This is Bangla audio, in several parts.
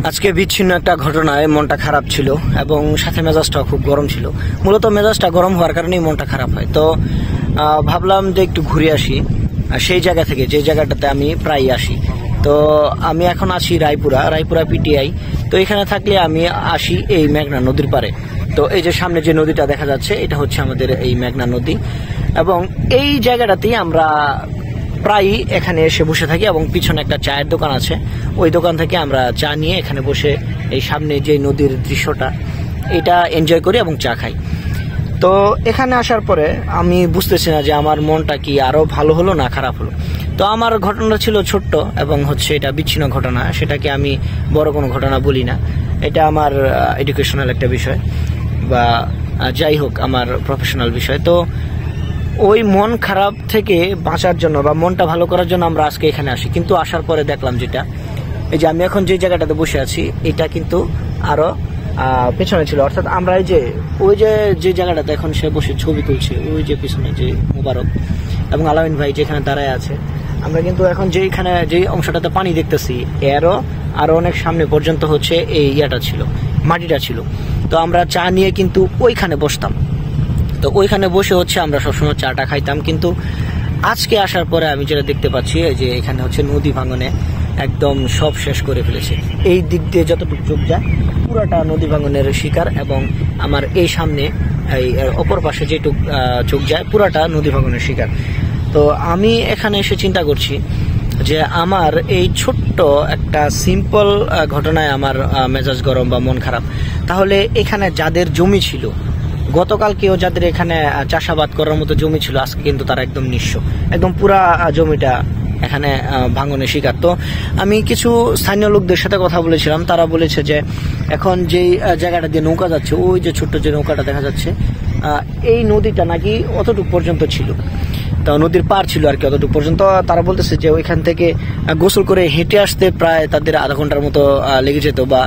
আজকে বিচ্ছিন্ন একটা ঘটনায় মনটা খারাপ ছিল এবং সাথে মেজাজটা খুব গরম ছিল। মূলত মেজাজটা গরম হওয়ার কারণেই মনটা খারাপ হয়। তো ভাবলাম যে একটু ঘুরে আসি সেই জায়গা থেকে, যে জায়গাটাতে আমি প্রায় আসি। তো আমি এখন আছি রায়পুরা পিটিআই। তো এখানে থাকলে আমি আসি এই মেঘনা নদীর পারে। তো এই যে সামনে যে নদীটা দেখা যাচ্ছে, এটা হচ্ছে আমাদের এই মেঘনা নদী এবং এই জায়গাটাতেই আমরা প্রায়ই এখানে এসে বসে থাকি এবং পিছনে একটা চায়ের দোকান আছে, ওই দোকান থেকে আমরা চা নিয়ে এখানে বসে এই সামনে যে নদীর দৃশ্যটা এটা এনজয় করি এবং চা খাই। তো এখানে আসার পরে আমি বুঝতেছি না যে আমার মনটা কি আরো ভালো হলো না খারাপ হলো। তো আমার ঘটনা ছিল ছোট্ট এবং হচ্ছে এটা বিচ্ছিন্ন ঘটনা, সেটাকে আমি বড় কোনো ঘটনা বলি না। এটা আমার এডুকেশনাল একটা বিষয় বা যাই হোক আমার প্রফেশনাল বিষয়। তো ওই মন খারাপ থেকে বাঁচার জন্য বা মনটা ভালো করার জন্য আমরা আজকে এখানে আসি। কিন্তু আসার পরে দেখলাম যেটা, এই যে আমি এখন যে জায়গাটাতে বসে আছি এটা কিন্তু আরো পেছনে ছিল। অর্থাৎ আমরা এই যে ওই যে জায়গাটাতে এখন সে বসে ছবি তুলছে, ওই যে পিছনে যে মুবারক এবং আলামিন ভাই যেখানে দাঁড়ায় আছে, আমরা কিন্তু এখন যেখানে যে অংশটাতে পানি দেখতেছি এরও আরো অনেক সামনে পর্যন্ত হচ্ছে এই ইয়াটা ছিল, মাটিটা ছিল। তো আমরা চা নিয়ে কিন্তু ওইখানে বসতাম। তো ওইখানে বসে হচ্ছে আমরা সবসময় চাটা খাইতাম। কিন্তু আজকে আসার পরে আমি যেটা দেখতে পাচ্ছি যে এখানে হচ্ছে নদী ভাঙনে একদম সব শেষ করে ফেলেছে। এই দিক দিয়ে যতটুকু চোখ যায় পুরাটা নদী ভাঙনের শিকার এবং আমার এই সামনে এই অপর পাশে যেটুক চোখ যায় পুরাটা নদী ভাঙনের শিকার। তো আমি এখানে এসে চিন্তা করছি যে আমার এই ছোট্ট একটা সিম্পল ঘটনায় আমার মেজাজ গরম বা মন খারাপ, তাহলে এখানে যাদের জমি ছিল গতকালকেও, যাদের এখানে চাষাবাদ করার মতো জমি ছিল, আজকে কিন্তু তারা একদম নিঃস্ব, একদম পুরা জমিটা এখানে ভাঙনের শিকার। তো আমি কিছু স্থানীয় লোকদের সাথে কথা বলেছিলাম, তারা বলেছে যে এখন যেই জায়গাটা দিয়ে নৌকা যাচ্ছে, ওই যে ছোট্ট যে নৌকাটা দেখা যাচ্ছে, এই নদীটা নাকি অতটুকু পর্যন্ত ছিল। তো নদীর পার ছিল আর কি অতটুকু পর্যন্ত। তারা বলতেছে যে ওইখান থেকে গোসল করে হেঁটে আসতে প্রায় তাদের আধা ঘন্টার মতো লেগে যেত বা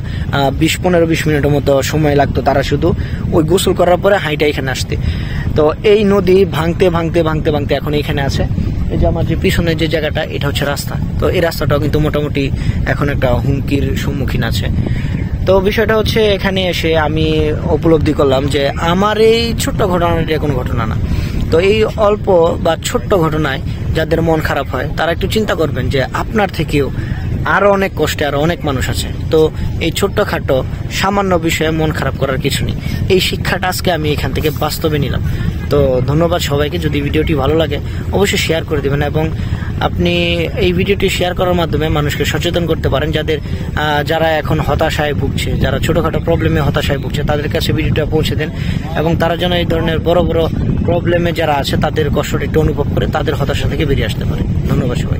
15-20 মিনিটের মতো সময় লাগতো তারা শুধু ওই গোসল করার পরে হাইটা এখানে আসতে। তো এই নদী ভাঙতে ভাঙতে ভাঙতে ভাঙতে এখন এখানে আছে। এই যে আমার যে পিছনের যে জায়গাটা, এটা হচ্ছে রাস্তা। তো এই রাস্তাটাও কিন্তু মোটামুটি এখন একটা হুমকির সম্মুখীন আছে। তো বিষয়টা হচ্ছে এখানে এসে আমি উপলব্ধি করলাম যে আমার এই ছোট্ট ঘটনাটা কোনো ঘটনা না। তো এই অল্প বা ছোট্ট ঘটনায় যাদের মন খারাপ হয় তারা একটু চিন্তা করবেন যে আপনার থেকেও আরো অনেক কষ্টে আরো অনেক মানুষ আছে। তো এই ছোট্টখাটো সামান্য বিষয়ে মন খারাপ করার কিছু নেই। এই শিক্ষাটা আজকে আমি এখান থেকে বাস্তবে নিলাম। তো ধন্যবাদ সবাইকে। যদি ভিডিওটি ভালো লাগে অবশ্যই শেয়ার করে দেবেন এবং আপনি এই ভিডিওটি শেয়ার করার মাধ্যমে মানুষকে সচেতন করতে পারেন। যারা এখন হতাশায় ভুগছে, যারা ছোটখাটো প্রবলেমে হতাশায় ভুগছে, তাদের কাছে ভিডিওটা পৌঁছে দেন এবং তারা যেন এই ধরনের বড় বড় প্রবলেমে যারা আছে তাদের কষ্টটা একটু অনুভব করে তাদের হতাশা থেকে বেরিয়ে আসতে পারে। ধন্যবাদ সবাই।